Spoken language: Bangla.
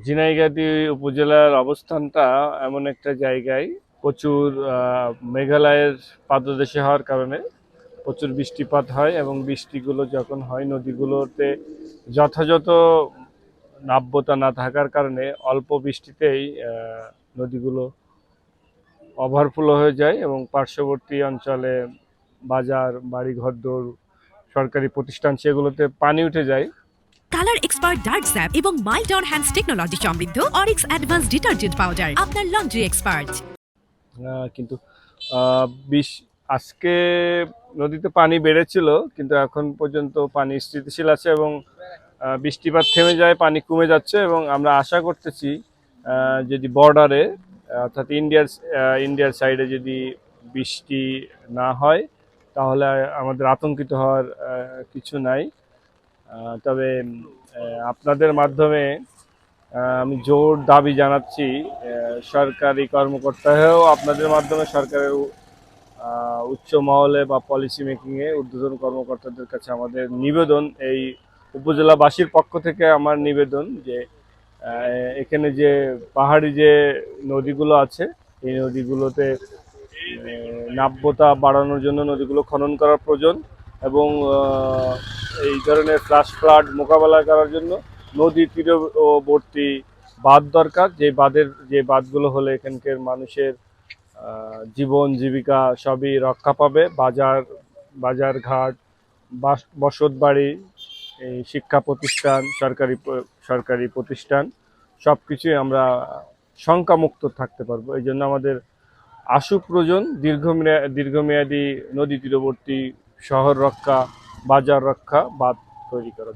ঝিনাইগাতী উপজেলার অবস্থানটা এমন একটা জায়গায় প্রচুর মেঘালয়ের পাদদেশে হওয়ার কারণে প্রচুর বৃষ্টিপাত হয় এবং বৃষ্টিগুলো যখন হয় নদীগুলোতে যথাযথ নাব্যতা না থাকার কারণে অল্প বৃষ্টিতেই নদীগুলো ওভারফ্লো হয়ে যায় এবং পার্শ্ববর্তী অঞ্চলে বাজার, বাড়িঘরদোর, সরকারি প্রতিষ্ঠান সেগুলোতে পানি উঠে যায়। কালার এক্সপার্ট ডার্ক স্যাপ এবং মাইল্ড অন হ্যান্ডস টেকনোলজি সমৃদ্ধ অরিক্স অ্যাডভান্স ডিটারজেন্ট পাউডার আপনার লন্ড্রি এক্সপার্ট। কিন্তু আজকে নদীতে পানি বেড়েছিল, কিন্তু এখন পর্যন্ত পানি স্থিতিশীল আছে এবং বৃষ্টিপাত থেমে যায়, পানি কমে যাচ্ছে এবং আমরা আশা করতেছি যদি বর্ডারে অর্থাৎ ইন্ডিয়ার সাইডে যদি বৃষ্টি না হয় তাহলে আমাদের আতঙ্কিত হওয়ার কিছু নাই। তবে আপনাদের মাধ্যমে আমি জোর দাবি জানাচ্ছি সরকারি কর্মকর্তারাও আপনাদের মাধ্যমে সরকারের উচ্চ মহলে বা পলিসি মেকিংয়ে ঊর্ধ্বতন কর্মকর্তাদের কাছে আমাদের নিবেদন, এই উপজেলাবাসীর পক্ষ থেকে আমার নিবেদন যে এখানে যে পাহাড়ি যে নদীগুলো আছে এই নদীগুলোতে নাব্যতা বাড়ানোর জন্য নদীগুলো খনন করার প্রয়োজন এবং এই ধরনের ফ্লাড মোকাবেলা করার জন্য নদী তীরবর্তী বাঁধ দরকার, যে বাঁধগুলো হলে এখানকার মানুষের জীবন জীবিকা সবই রক্ষা পাবে। বাজার ঘাট, বসত বাড়ি, এই শিক্ষা প্রতিষ্ঠান, সরকারি প্রতিষ্ঠান সব কিছুই আমরা শঙ্কামুক্ত থাকতে পারবো। এই জন্য আমাদের আশু প্রয়োজন দীর্ঘমেয়াদী নদী তীরবর্তী শহর রক্ষা, বাজার রক্ষা, বাঁধ তৈরি করা।